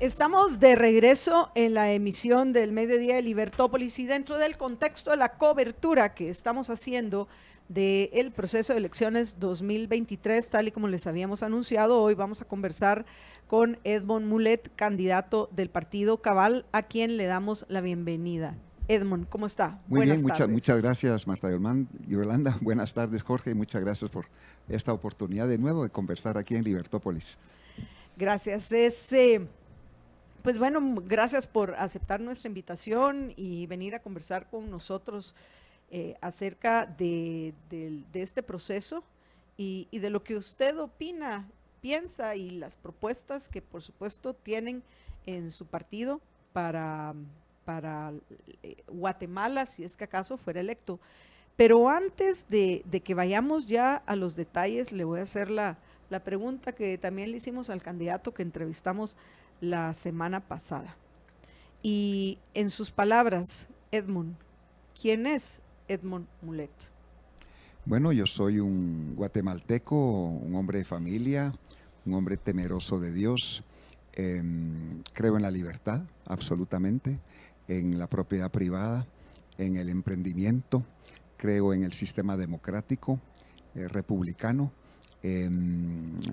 Estamos de regreso en la emisión del Mediodía de Libertópolis y dentro del contexto de la cobertura que estamos haciendo del proceso de elecciones 2023, tal y como les habíamos anunciado, hoy vamos a conversar con Edmond Mulet, candidato del partido Cabal, a quien le damos la bienvenida. Edmond, ¿cómo está? Muy bien, muchas gracias, Marta Yolanda. Buenas tardes, Jorge, y muchas gracias por esta oportunidad de nuevo de conversar aquí en Libertópolis. Gracias. Pues bueno, gracias por aceptar nuestra invitación y venir a conversar con nosotros acerca de este proceso y de lo que usted opina, piensa y las propuestas que por supuesto tienen en su partido para Guatemala, si es que acaso fuera electo. Pero antes de que vayamos ya a los detalles, le voy a hacer la pregunta que también le hicimos al candidato que entrevistamos la semana pasada. Y en sus palabras, Edmond, ¿quién es Edmond Mulet? Bueno, yo soy un guatemalteco, un hombre de familia, un hombre temeroso de Dios. Creo en la libertad, absolutamente, en la propiedad privada, en el emprendimiento, creo en el sistema democrático, republicano.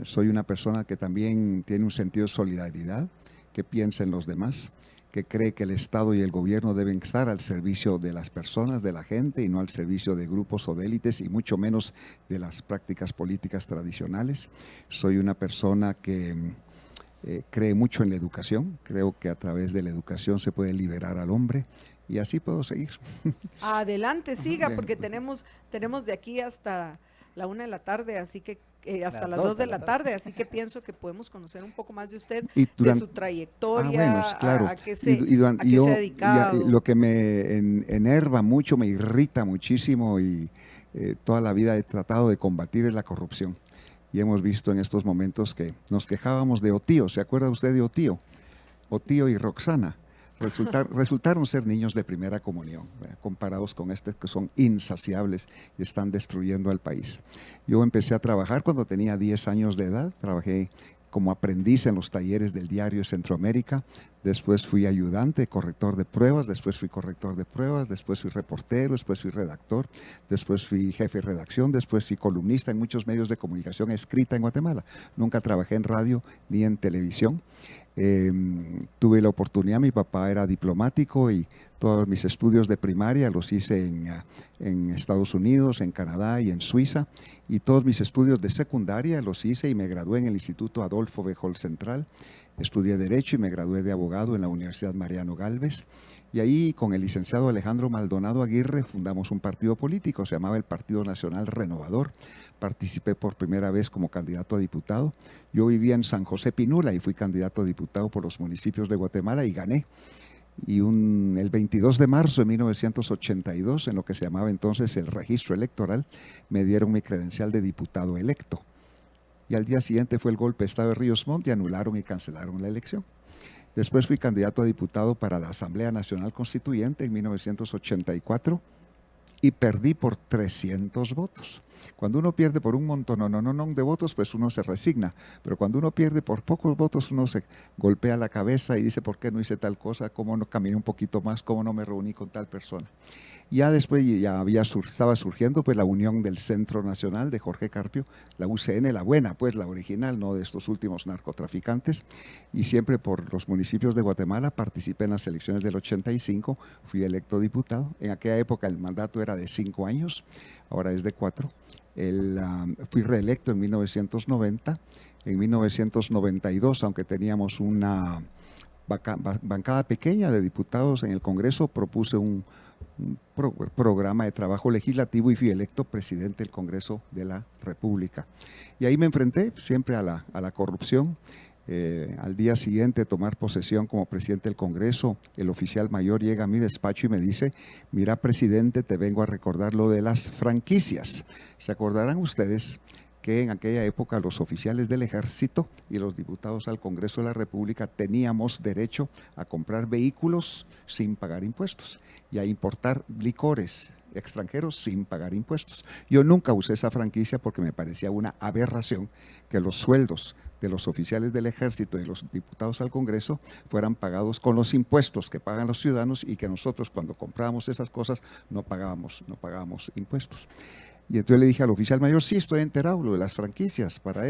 Soy una persona que también tiene un sentido de solidaridad, que piensa en los demás, que cree que el Estado y el gobierno deben estar al servicio de las personas, de la gente, y no al servicio de grupos o de élites, y mucho menos de las prácticas políticas tradicionales. Soy una persona que cree mucho en la educación, creo que a través de la educación se puede liberar al hombre, y así puedo seguir. Adelante, siga, porque tenemos de aquí hasta la 1 de la tarde, así que hasta las 2 de la tarde, así que pienso que podemos conocer un poco más de usted, de su trayectoria, claro. a qué se ha dedicado. Lo que me enerva mucho, me irrita muchísimo y toda la vida he tratado de combatir es la corrupción. Y hemos visto en estos momentos que nos quejábamos de Otío, ¿se acuerda usted de Otío? Otío y Roxana. Resultaron ser niños de primera comunión, comparados con estos que son insaciables y están destruyendo al país. Yo empecé a trabajar cuando tenía 10 años de edad, trabajé como aprendiz en los talleres del Diario Centroamérica, después fui ayudante, corrector de pruebas, después fui corrector de pruebas, después fui reportero, después fui redactor, después fui jefe de redacción, después fui columnista en muchos medios de comunicación escrita en Guatemala. Nunca trabajé en radio ni en televisión. Tuve la oportunidad, mi papá era diplomático y todos mis estudios de primaria los hice en Estados Unidos, en Canadá y en Suiza, y todos mis estudios de secundaria los hice y me gradué en el Instituto Adolfo Béjol Central. Estudié Derecho y me gradué de abogado en la Universidad Mariano Gálvez, y ahí con el licenciado Alejandro Maldonado Aguirre fundamos un partido político, se llamaba el Partido Nacional Renovador. Participé por primera vez como candidato a diputado. Yo vivía en San José Pinula y fui candidato a diputado por los municipios de Guatemala y gané. Y el 22 de marzo de 1982, en lo que se llamaba entonces el registro electoral, me dieron mi credencial de diputado electo. Y al día siguiente fue el golpe de Estado de Ríos Montt y anularon y cancelaron la elección. Después fui candidato a diputado para la Asamblea Nacional Constituyente en 1984 y perdí por 300 votos. Cuando uno pierde por un montón de votos, pues uno se resigna, pero cuando uno pierde por pocos votos, uno se golpea la cabeza y dice, ¿por qué no hice tal cosa? ¿Cómo no caminé un poquito más? ¿Cómo no me reuní con tal persona? Ya después estaba surgiendo pues la unión del Centro Nacional de Jorge Carpio, la UCN, la buena, pues la original, no de estos últimos narcotraficantes, y siempre por los municipios de Guatemala participé en las elecciones del 85, fui electo diputado. En aquella época el mandato era de 5 años, ahora es de 4. Fui reelecto en 1990, en 1992, aunque teníamos una bancada pequeña de diputados en el Congreso, propuse un programa de trabajo legislativo y fui electo presidente del Congreso de la República. Y ahí me enfrenté siempre a la corrupción. Al día siguiente de tomar posesión como presidente del Congreso, el oficial mayor llega a mi despacho y me dice: mira, presidente, te vengo a recordar lo de las franquicias. Se acordarán ustedes que en aquella época los oficiales del ejército y los diputados al Congreso de la República teníamos derecho a comprar vehículos sin pagar impuestos y a importar licores extranjeros sin pagar impuestos. Yo nunca usé esa franquicia porque me parecía una aberración que los sueldos de los oficiales del ejército y de los diputados al Congreso fueran pagados con los impuestos que pagan los ciudadanos y que nosotros cuando comprábamos esas cosas no pagábamos impuestos. Y entonces le dije al oficial mayor: sí, estoy enterado, lo de las franquicias para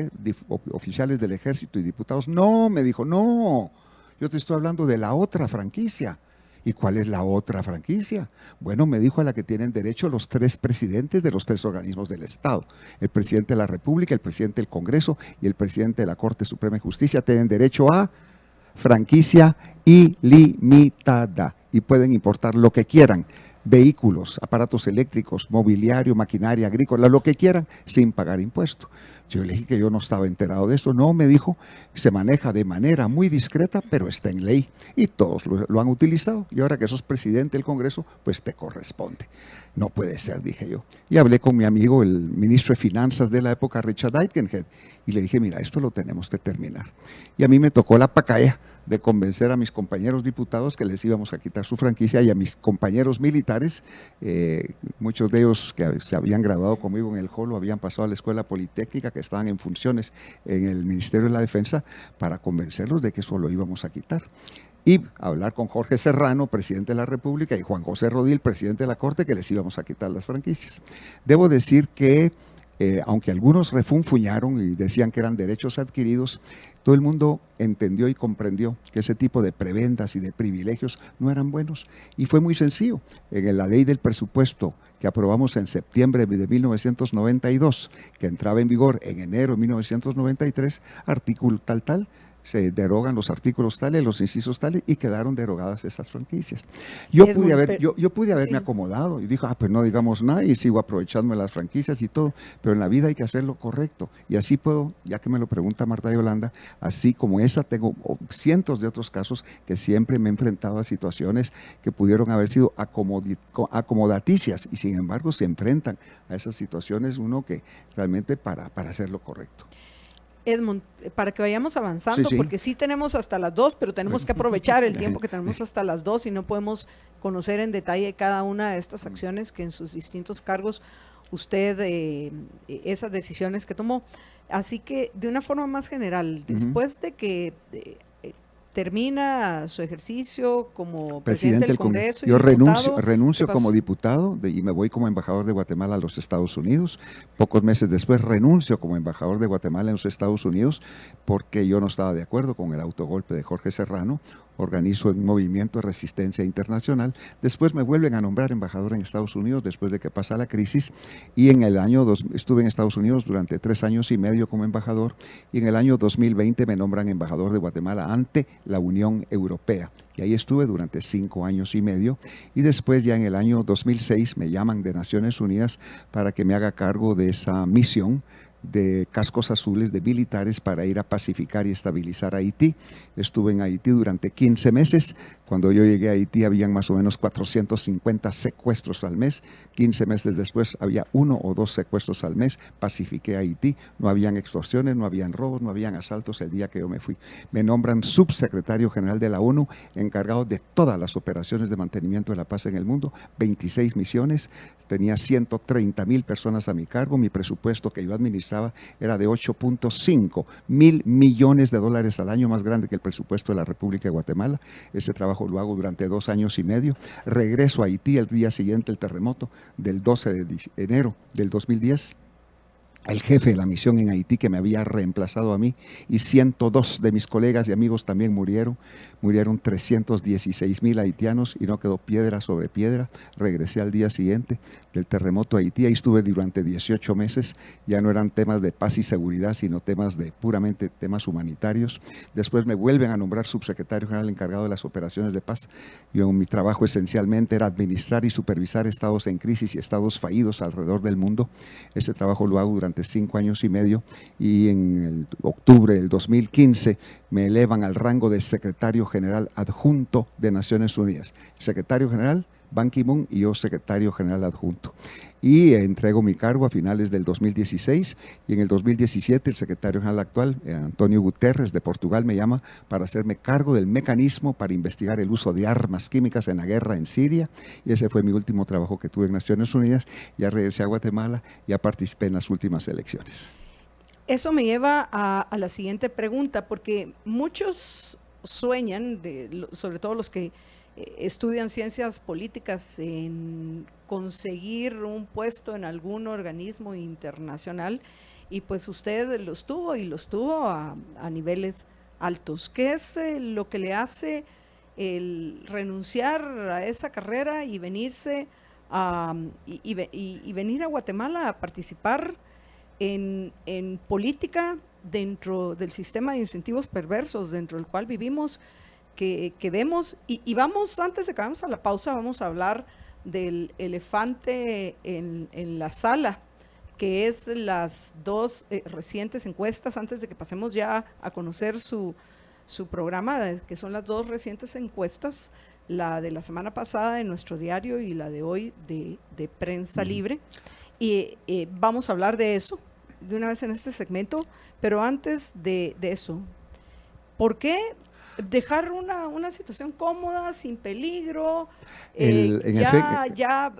oficiales del ejército y diputados. No, me dijo, no, yo te estoy hablando de la otra franquicia. ¿Y cuál es la otra franquicia? Bueno, me dijo, a la que tienen derecho los 3 presidentes de los 3 organismos del Estado. El presidente de la República, el presidente del Congreso y el presidente de la Corte Suprema de Justicia tienen derecho a franquicia ilimitada y pueden importar lo que quieran: vehículos, aparatos eléctricos, mobiliario, maquinaria agrícola, lo que quieran, sin pagar impuesto. Yo le dije que yo no estaba enterado de eso. No, me dijo, se maneja de manera muy discreta, pero está en ley y todos lo han utilizado. Y ahora que sos presidente del Congreso, pues te corresponde. No puede ser, dije yo. Y hablé con mi amigo, el ministro de Finanzas de la época, Richard Aikenhead, y le dije: mira, esto lo tenemos que terminar. Y a mí me tocó la pacaya de convencer a mis compañeros diputados que les íbamos a quitar su franquicia, y a mis compañeros militares, muchos de ellos que se habían graduado conmigo en el Jolo, habían pasado a la escuela politécnica, que estaban en funciones en el Ministerio de la Defensa, para convencerlos de que eso lo íbamos a quitar. Y hablar con Jorge Serrano, presidente de la República, y Juan José Rodil, presidente de la Corte, que les íbamos a quitar las franquicias. Debo decir que aunque algunos refunfuñaron y decían que eran derechos adquiridos, todo el mundo entendió y comprendió que ese tipo de prebendas y de privilegios no eran buenos. Y fue muy sencillo. En la ley del presupuesto que aprobamos en septiembre de 1992, que entraba en vigor en enero de 1993, artículo tal, se derogan los artículos tales, los incisos tales, y quedaron derogadas esas franquicias. Yo pude haberme sí. acomodado y dijo: pues no digamos nada y sigo aprovechándome las franquicias y todo, pero en la vida hay que hacer lo correcto. Y así puedo, ya que me lo pregunta Marta Yolanda, así como esa, tengo cientos de otros casos que siempre me he enfrentado a situaciones que pudieron haber sido acomodaticias, y sin embargo se enfrentan a esas situaciones uno que realmente para hacer lo correcto. Edmond, para que vayamos avanzando, Sí. porque sí tenemos hasta las 2, pero tenemos que aprovechar el tiempo que tenemos hasta las 2 y no podemos conocer en detalle cada una de estas acciones que en sus distintos cargos usted, esas decisiones que tomó. Así que, de una forma más general, después de que termina su ejercicio como presidente del Congreso, yo diputado, renuncio como diputado y me voy como embajador de Guatemala a los Estados Unidos. Pocos meses después renuncio como embajador de Guatemala en los Estados Unidos porque yo no estaba de acuerdo con el autogolpe de Jorge Serrano. Organizo un movimiento de resistencia internacional. Después me vuelven a nombrar embajador en Estados Unidos después de que pasa la crisis, y en el año estuve en Estados Unidos durante 3 años y medio como embajador, y en el año 2020 me nombran embajador de Guatemala ante la Unión Europea, y ahí estuve durante 5 años y medio, y después ya en el año 2006 me llaman de Naciones Unidas para que me haga cargo de esa misión de cascos azules de militares para ir a pacificar y estabilizar Haití. Estuve en Haití durante 15 meses. Cuando yo llegué a Haití habían más o menos 450 secuestros al mes. 15 meses después había 1 o 2 secuestros al mes. Pacifiqué Haití. No habían extorsiones, no habían robos, no habían asaltos el día que yo me fui. Me nombran subsecretario general de la ONU, encargado de todas las operaciones de mantenimiento de la paz en el mundo. 26 misiones. Tenía 130,000 personas a mi cargo. Mi presupuesto que yo administraba era de 8.5 mil millones de dólares al año, más grande que el presupuesto de la República de Guatemala. Ese trabajo lo hago durante 2 años y medio. Regreso a Haití el día siguiente el terremoto del 12 de enero del 2010. El jefe de la misión en Haití, que me había reemplazado a mí, y 102 de mis colegas y amigos también murieron. Murieron 316,000 haitianos y no quedó piedra sobre piedra. Regresé al día siguiente del terremoto a Haití. Ahí estuve durante 18 meses. Ya no eran temas de paz y seguridad, sino puramente temas humanitarios. Después me vuelven a nombrar subsecretario general encargado de las operaciones de paz. Mi trabajo esencialmente era administrar y supervisar estados en crisis y estados fallidos alrededor del mundo. Este trabajo lo hago durante durante 5 años y medio y en el octubre del 2015 me elevan al rango de secretario general adjunto de Naciones Unidas. Secretario general, Ban Ki-moon, y yo secretario general adjunto. Y entrego mi cargo a finales del 2016 y en el 2017 el secretario general actual, Antonio Guterres de Portugal, me llama para hacerme cargo del mecanismo para investigar el uso de armas químicas en la guerra en Siria, y ese fue mi último trabajo que tuve en Naciones Unidas. Ya regresé a Guatemala, ya participé en las últimas elecciones. Eso me lleva a la siguiente pregunta, porque muchos sueñan, sobre todo los que estudian ciencias políticas, en conseguir un puesto en algún organismo internacional, y pues usted los tuvo y los tuvo a niveles altos. ¿Qué es lo que le hace el renunciar a esa carrera y venirse y venir a Guatemala a participar en política dentro del sistema de incentivos perversos dentro del cual vivimos, que vemos? Y vamos, antes de que vayamos a la pausa, vamos a hablar del elefante en la sala, que es las dos recientes encuestas, antes de que pasemos ya a conocer su programa, que son las dos recientes encuestas, la de la semana pasada de Nuestro Diario y la de hoy de Prensa Libre. Y vamos a hablar de eso de una vez en este segmento, pero antes de eso, ¿por qué dejar una situación cómoda, sin peligro, ya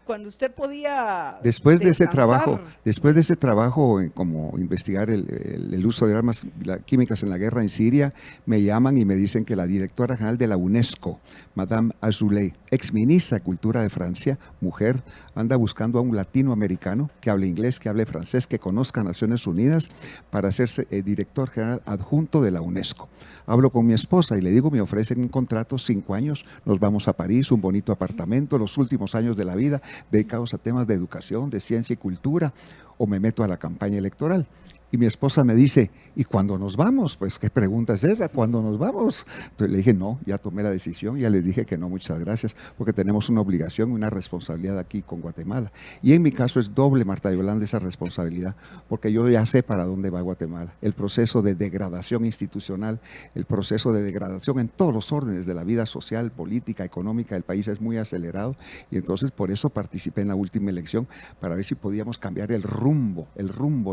cuando usted podía después de descansar? ese trabajo como investigar el uso de armas químicas en la guerra en Siria, me llaman y me dicen que la directora general de la UNESCO, Madame Azoulay, ex ministra de Cultura de Francia, mujer, anda buscando a un latinoamericano que hable inglés, que hable francés, que conozca Naciones Unidas para hacerse director general adjunto de la UNESCO. Hablo con mi esposa y le digo, me ofrecen un contrato, 5 años, nos vamos a París, un bonito apartamento, los últimos años de la vida dedicados a temas de educación, de ciencia y cultura, o me meto a la campaña electoral. Y mi esposa me dice, ¿y cuándo nos vamos? Pues, ¿qué pregunta es esa? ¿Cuándo nos vamos? Entonces le dije, no, ya tomé la decisión, ya les dije que no, muchas gracias, porque tenemos una obligación, una responsabilidad aquí con Guatemala. Y en mi caso es doble, Marta Yolanda, esa responsabilidad, porque yo ya sé para dónde va Guatemala. El proceso de degradación institucional, el proceso de degradación en todos los órdenes de la vida social, política, económica del país es muy acelerado, y entonces por eso participé en la última elección, para ver si podíamos cambiar el rumbo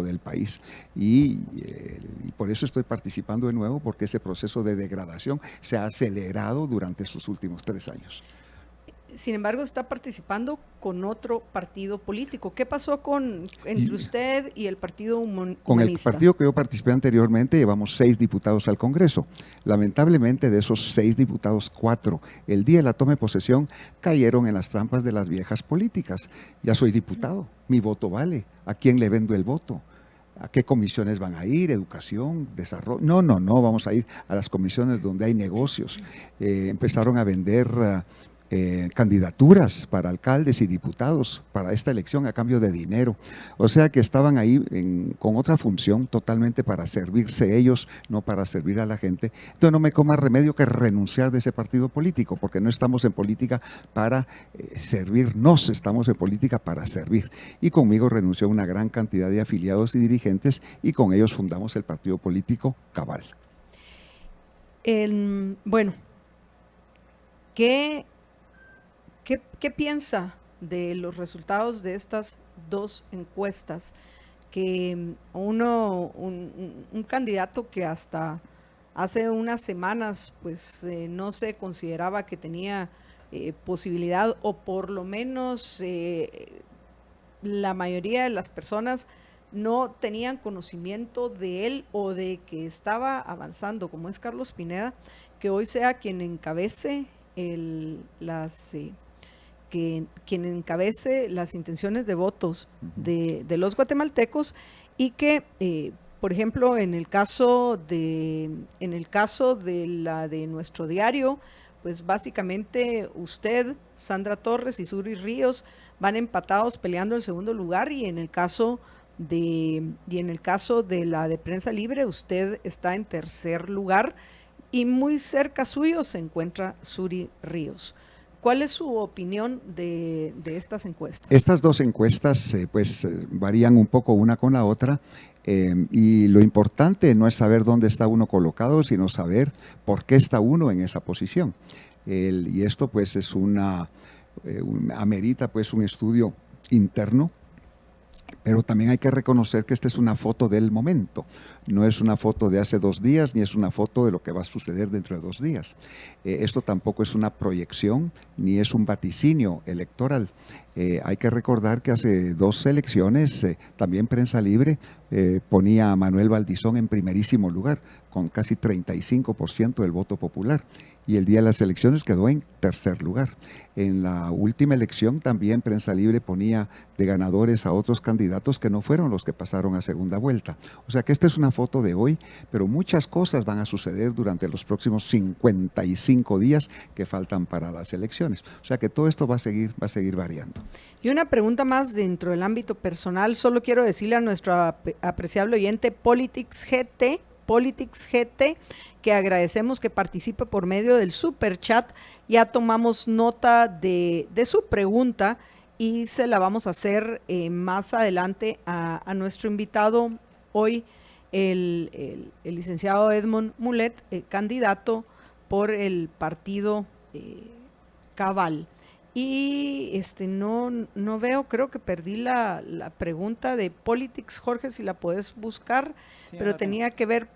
del país. Y por eso estoy participando de nuevo, porque ese proceso de degradación se ha acelerado durante estos últimos 3 años. Sin embargo, está participando con otro partido político. ¿Qué pasó entre usted y el Partido Humanista? Con el partido que yo participé anteriormente, llevamos 6 diputados al Congreso. Lamentablemente, de esos 6 diputados, 4, el día de la toma de posesión, cayeron en las trampas de las viejas políticas. Ya soy diputado, mi voto vale. ¿A quién le vendo el voto? ¿A qué comisiones van a ir? ¿Educación? ¿Desarrollo? No, vamos a ir a las comisiones donde hay negocios. Empezaron a vender candidaturas para alcaldes y diputados para esta elección a cambio de dinero. O sea que estaban ahí con otra función totalmente para servirse ellos, no para servir a la gente. Entonces no me coma remedio que renunciar de ese partido político, porque no estamos en política para servirnos, estamos en política para servir. Y conmigo renunció una gran cantidad de afiliados y dirigentes, y con ellos fundamos el partido político Cabal. Bueno, ¿Qué piensa de los resultados de estas dos encuestas? Que un candidato que hasta hace unas semanas pues no se consideraba que tenía posibilidad, o por lo menos la mayoría de las personas no tenían conocimiento de él o de que estaba avanzando, como es Carlos Pineda, que hoy sea quien encabece quien encabece las intenciones de votos de los guatemaltecos, y que, por ejemplo, en el caso de la de Nuestro Diario, pues básicamente usted, Sandra Torres y Suri Ríos van empatados peleando el segundo lugar, y en el caso de la de Prensa Libre, usted está en tercer lugar, y muy cerca suyo se encuentra Suri Ríos. ¿Cuál es su opinión de estas encuestas? Estas dos encuestas varían un poco una con la otra. Y lo importante no es saber dónde está uno colocado, sino saber por qué está uno en esa posición. Y esto pues es amerita pues un estudio interno, pero también hay que reconocer que esta es una foto del momento, no es una foto de hace 2 días, ni es una foto de lo que va a suceder dentro de 2 días. Esto tampoco es una proyección, ni es un vaticinio electoral. Hay que recordar que hace 2 elecciones, también Prensa Libre ponía a Manuel Valdizón en primerísimo lugar, con casi 35% del voto popular. Y el día de las elecciones quedó en tercer lugar. En la última elección también Prensa Libre ponía de ganadores a otros candidatos que no fueron los que pasaron a segunda vuelta. O sea que esta es una foto de hoy, pero muchas cosas van a suceder durante los próximos 55 días que faltan para las elecciones. O sea que todo esto va a seguir variando. Y una pregunta más dentro del ámbito personal. Solo quiero decirle a nuestro apreciable oyente Politics GT, que agradecemos que participe por medio del super chat. Ya tomamos nota de su pregunta y se la vamos a hacer más adelante a nuestro invitado hoy, el licenciado Edmond Mulet, candidato por el partido Cabal. Y no veo, creo que perdí la pregunta de Politics, Jorge, si la puedes buscar, sí, pero tenía que ver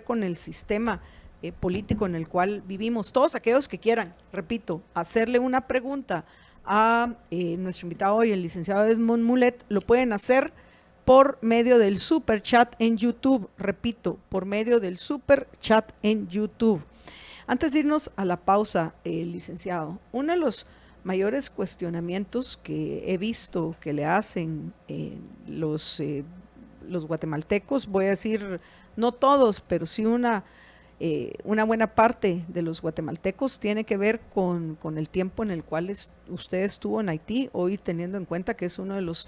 con el sistema político en el cual vivimos. Todos aquellos que quieran, repito, hacerle una pregunta a nuestro invitado hoy, el licenciado Edmond Mulet, lo pueden hacer por medio del super chat en YouTube. Repito, por medio del super chat en YouTube. Antes de irnos a la pausa, licenciado, uno de los mayores cuestionamientos que he visto que le hacen los guatemaltecos, voy a decir no todos, pero sí una buena parte de los guatemaltecos, tiene que ver con el tiempo en el cual usted estuvo en Haití, hoy teniendo en cuenta que es uno de los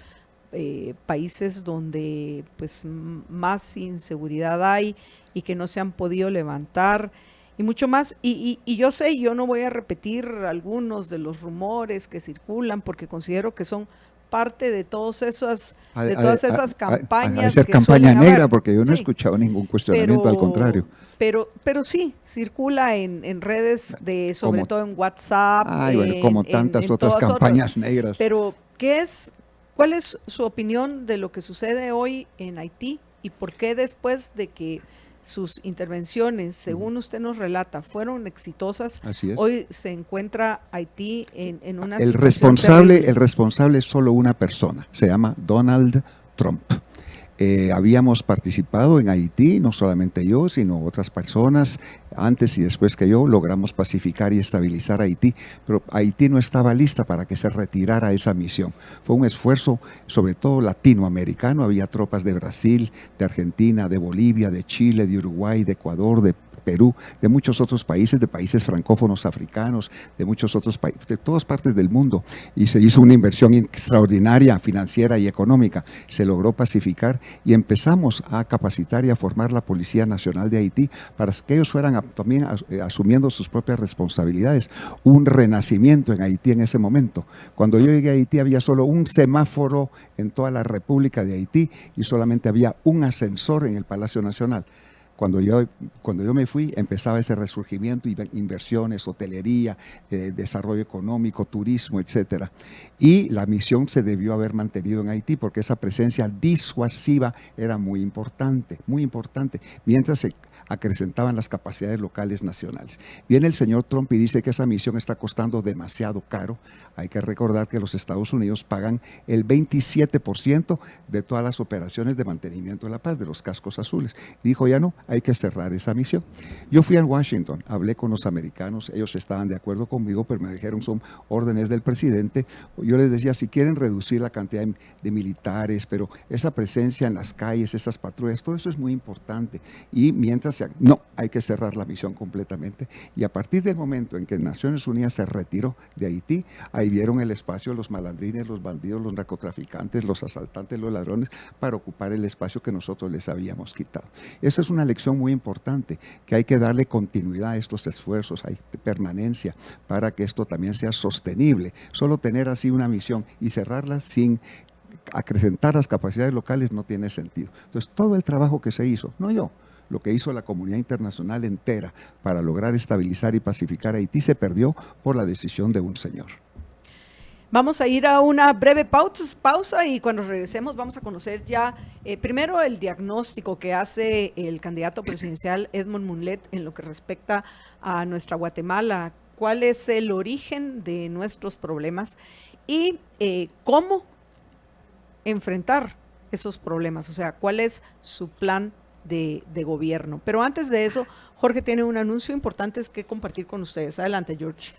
países donde pues más inseguridad hay y que no se han podido levantar y mucho más, y yo sé, yo no voy a repetir algunos de los rumores que circulan porque considero que son parte de todas esas campañas. Ser campaña negra, porque yo no he escuchado ningún cuestionamiento, al contrario. Pero sí, circula en redes, sobre todo en WhatsApp. Como tantas otras campañas negras. Pero, ¿cuál es su opinión de lo que sucede hoy en Haití y por qué después de que sus intervenciones, según usted nos relata, fueron exitosas, hoy se encuentra Haití en una situación terrible? El responsable es solo una persona, se llama Donald Trump. Habíamos participado en Haití, no solamente yo, sino otras personas, antes y después que yo, logramos pacificar y estabilizar Haití, pero Haití no estaba lista para que se retirara esa misión. Fue un esfuerzo, sobre todo latinoamericano, había tropas de Brasil, de Argentina, de Bolivia, de Chile, de Uruguay, de Ecuador, de Perú, de muchos otros países, de países francófonos africanos, de muchos otros países, de todas partes del mundo, y se hizo una inversión extraordinaria financiera y económica. Se logró pacificar y empezamos a capacitar y a formar la Policía Nacional de Haití para que ellos fueran también asumiendo sus propias responsabilidades. Un renacimiento en Haití en ese momento. Cuando yo llegué a Haití había solo un semáforo en toda la República de Haití y solamente había un ascensor en el Palacio Nacional. Cuando yo me fui, empezaba ese resurgimiento, inversiones, hotelería, desarrollo económico, turismo, etcétera. Y la misión se debió haber mantenido en Haití porque esa presencia disuasiva era muy importante, mientras se acrecentaban las capacidades locales nacionales. Viene el señor Trump y dice que esa misión está costando demasiado caro. Hay que recordar que los Estados Unidos pagan el 27% de todas las operaciones de mantenimiento de la paz, de los cascos azules. Y dijo, ya no, hay que cerrar esa misión. Yo fui a Washington, hablé con los americanos, ellos estaban de acuerdo conmigo, pero me dijeron, son órdenes del presidente. Yo les decía, si quieren reducir la cantidad de militares, pero esa presencia en las calles, esas patrullas, todo eso es muy importante. Y mientras Asia. No, hay que cerrar la misión completamente. Y a partir del momento en que Naciones Unidas se retiró de Haití, ahí vieron el espacio los malandrines, los bandidos, los narcotraficantes, los asaltantes, los ladrones, para ocupar el espacio que nosotros les habíamos quitado. Esa es una lección muy importante, que hay que darle continuidad a estos esfuerzos, hay permanencia, para que esto también sea sostenible. Solo tener así una misión y cerrarla sin acrecentar las capacidades locales no tiene sentido. Entonces, todo el trabajo que se hizo, no yo, lo que hizo la comunidad internacional entera para lograr estabilizar y pacificar Haití se perdió por la decisión de un señor. Vamos a ir a una breve pausa y cuando regresemos vamos a conocer ya primero el diagnóstico que hace el candidato presidencial Edmond Mulet en lo que respecta a nuestra Guatemala, cuál es el origen de nuestros problemas y cómo enfrentar esos problemas, o sea, cuál es su plan de gobierno. Pero antes de eso, Jorge tiene un anuncio importante que compartir con ustedes. Adelante, George.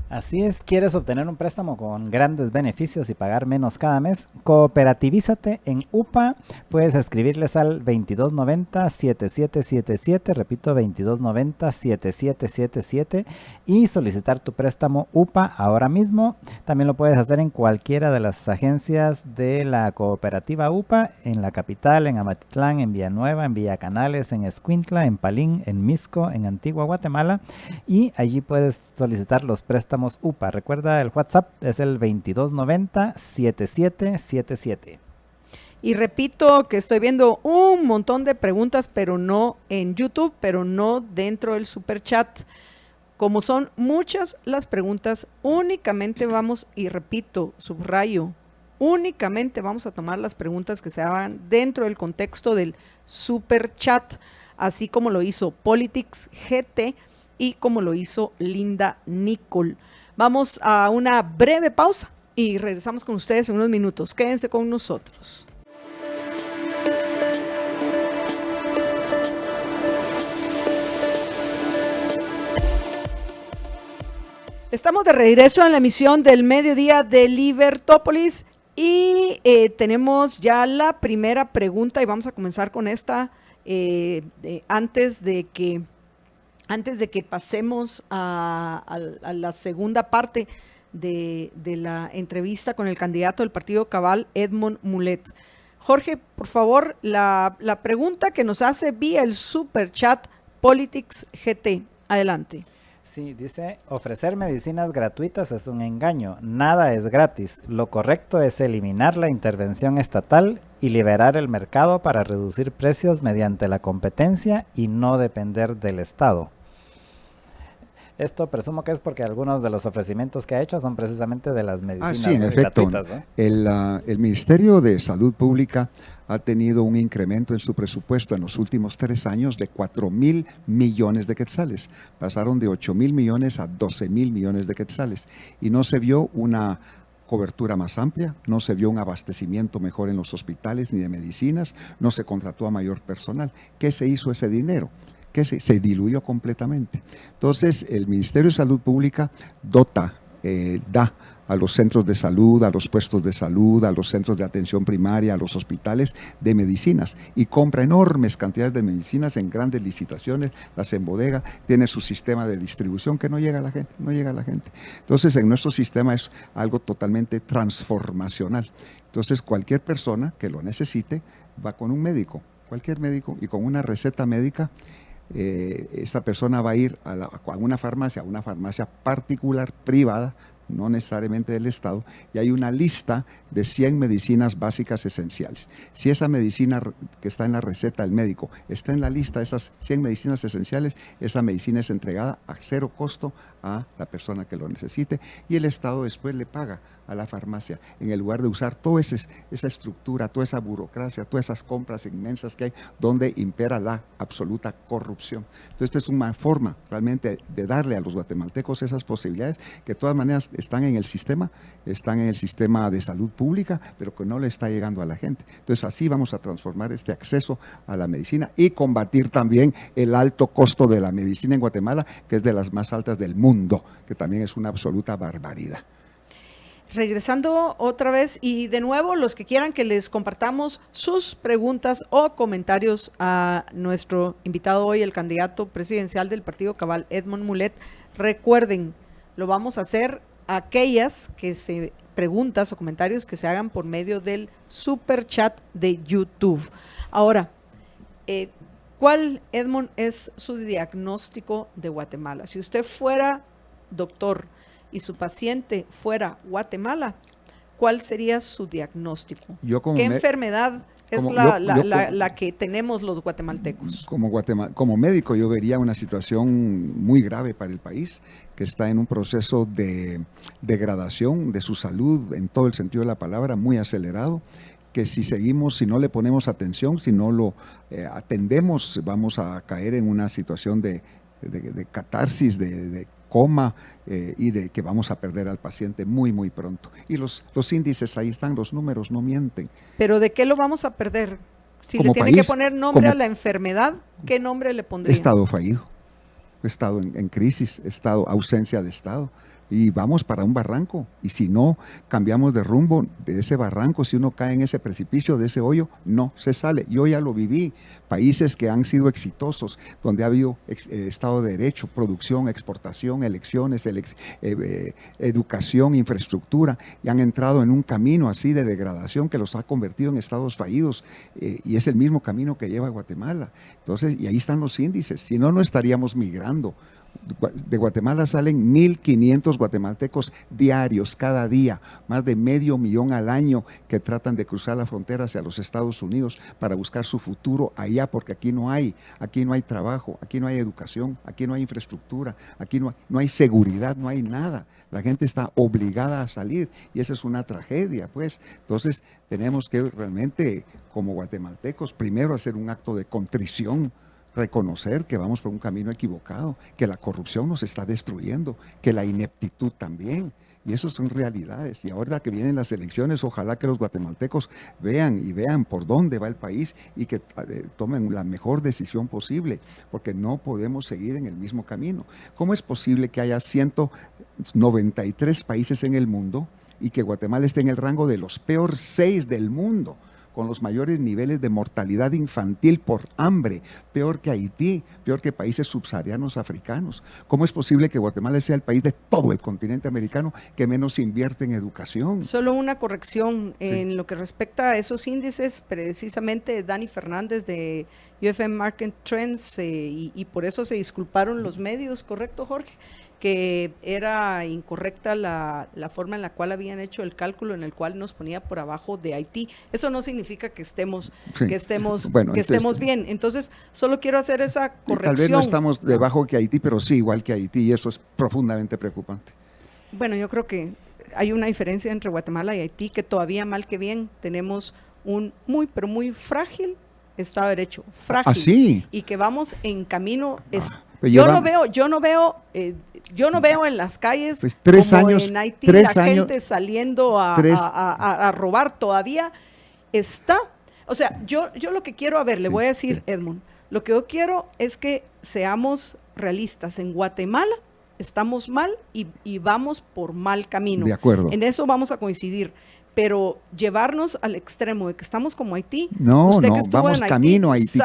Así es, ¿quieres obtener un préstamo con grandes beneficios y pagar menos cada mes? Cooperativízate en UPA, puedes escribirles al 2290-7777, repito 2290-7777 y solicitar tu préstamo UPA ahora mismo. También lo puedes hacer en cualquiera de las agencias de la cooperativa UPA, en la capital, en Amatitlán, en Villanueva, en Villacanales, en Escuintla, en Palín, en Misco, en Antigua Guatemala, y allí puedes solicitar los préstamos UPA. Recuerda, el WhatsApp es el 2290-7777. Y repito que estoy viendo un montón de preguntas, pero no en YouTube, pero no dentro del super chat. Como son muchas las preguntas, únicamente vamos, y repito, subrayo, únicamente vamos a tomar las preguntas que se hagan dentro del contexto del super chat, así como lo hizo Politics GT y como lo hizo Linda Nicole. Vamos a una breve pausa y regresamos con ustedes en unos minutos. Quédense con nosotros. Estamos de regreso en la emisión del mediodía de Libertópolis y tenemos ya la primera pregunta y vamos a comenzar con esta antes de que pasemos a la segunda parte de la entrevista con el candidato del Partido Cabal, Edmond Mulet. Jorge, por favor, la pregunta que nos hace vía el super chat Politics GT. Adelante. Sí, dice, ofrecer medicinas gratuitas es un engaño, nada es gratis. Lo correcto es eliminar la intervención estatal y liberar el mercado para reducir precios mediante la competencia y no depender del Estado. Esto presumo que es porque algunos de los ofrecimientos que ha hecho son precisamente de las medicinas sí, en efecto, gratuitas, ¿no? El Ministerio de Salud Pública ha tenido un incremento en su presupuesto en los últimos 3 años de 4,000 millones de quetzales. Pasaron de 8,000 millones a 12,000 millones de quetzales y no se vio una cobertura más amplia, no se vio un abastecimiento mejor en los hospitales ni de medicinas, no se contrató a mayor personal. ¿Qué se hizo ese dinero? Que se diluyó completamente. Entonces, el Ministerio de Salud Pública da a los centros de salud, a los puestos de salud, a los centros de atención primaria, a los hospitales de medicinas y compra enormes cantidades de medicinas en grandes licitaciones, las embodega, tiene su sistema de distribución que no llega a la gente, Entonces, en nuestro sistema es algo totalmente transformacional. Entonces, cualquier persona que lo necesite va con un médico, cualquier médico, y con una receta médica, esta persona va a ir a una farmacia particular, privada, no necesariamente del Estado, y hay una lista de 100 medicinas básicas esenciales. Si esa medicina que está en la receta del médico está en la lista de esas 100 medicinas esenciales, esa medicina es entregada a 0 costo a la persona que lo necesite y el Estado después le paga a la farmacia, en el lugar de usar toda esa estructura, toda esa burocracia, todas esas compras inmensas que hay, donde impera la absoluta corrupción. Entonces, esta es una forma realmente de darle a los guatemaltecos esas posibilidades que de todas maneras están en el sistema de salud pública, pero que no le está llegando a la gente. Entonces, así vamos a transformar este acceso a la medicina y combatir también el alto costo de la medicina en Guatemala, que es de las más altas del mundo, que también es una absoluta barbaridad. Regresando otra vez y de nuevo los que quieran que les compartamos sus preguntas o comentarios a nuestro invitado hoy, el candidato presidencial del Partido Cabal, Edmond Mulet, recuerden, lo vamos a hacer aquellas preguntas o comentarios que se hagan por medio del super chat de YouTube. Ahora, ¿cuál, Edmond, es su diagnóstico de Guatemala? Si usted fuera doctor y su paciente fuera Guatemala, ¿cuál sería su diagnóstico? ¿Qué enfermedad es la que tenemos los guatemaltecos? Como médico yo vería una situación muy grave para el país, que está en un proceso de degradación de su salud en todo el sentido de la palabra, muy acelerado, que si no le ponemos atención, si no lo atendemos, vamos a caer en una situación de catarsis, de coma, y de que vamos a perder al paciente muy, muy pronto. Y los índices ahí están, los números no mienten. ¿Pero de qué lo vamos a perder? Si le tiene que poner nombre a la enfermedad, ¿qué nombre le pondría? Estado fallido, estado en crisis, ausencia de Estado. Y vamos para un barranco, y si no cambiamos de rumbo de ese barranco, si uno cae en ese precipicio, de ese hoyo, no se sale. Yo ya lo viví, países que han sido exitosos, donde ha habido Estado de Derecho, producción, exportación, elecciones, educación, infraestructura, y han entrado en un camino así de degradación que los ha convertido en estados fallidos, y es el mismo camino que lleva Guatemala. Entonces, y ahí están los índices, si no, no estaríamos migrando. De Guatemala salen 1,500 guatemaltecos diarios, cada día, más de 500,000 al año que tratan de cruzar la frontera hacia los Estados Unidos para buscar su futuro allá, porque aquí no hay trabajo, aquí no hay educación, aquí no hay infraestructura, aquí no hay seguridad, no hay nada. La gente está obligada a salir y esa es una tragedia, pues. Entonces tenemos que realmente, como guatemaltecos, primero hacer un acto de contrición, reconocer que vamos por un camino equivocado, que la corrupción nos está destruyendo, que la ineptitud también, y eso son realidades. Y ahora que vienen las elecciones, ojalá que los guatemaltecos vean por dónde va el país y que tomen la mejor decisión posible, porque no podemos seguir en el mismo camino. ¿Cómo es posible que haya 193 países en el mundo y que Guatemala esté en el rango de los peores 6 del mundo, con los mayores niveles de mortalidad infantil por hambre, peor que Haití, peor que países subsaharianos africanos? ¿Cómo es posible que Guatemala sea el país de todo el continente americano que menos invierte en educación? Solo una corrección en lo que respecta a esos índices, precisamente Dani Fernández de UFM Market Trends, y por eso se disculparon los medios, ¿correcto, Jorge? Que era incorrecta la forma en la cual habían hecho el cálculo, en el cual nos ponía por abajo de Haití. Eso no significa que estemos bien. Entonces, solo quiero hacer esa corrección. Tal vez no estamos debajo que Haití, pero sí igual que Haití, y eso es profundamente preocupante. Bueno, yo creo que hay una diferencia entre Guatemala y Haití, que todavía mal que bien tenemos un muy, pero muy frágil Estado de Derecho. Frágil. ¿Ah, sí? Y que vamos en camino. Yo no veo en las calles, pues 3 como años, en Haití, 3 la años, gente saliendo a robar. Todavía está. O sea, yo lo que quiero, le voy a decir, Edmond, lo que yo quiero es que seamos realistas. En Guatemala estamos mal y vamos por mal camino. De acuerdo. En eso vamos a coincidir. Pero llevarnos al extremo de que estamos como Haití, no, usted que estuvo vamos en Haití, camino a Haití,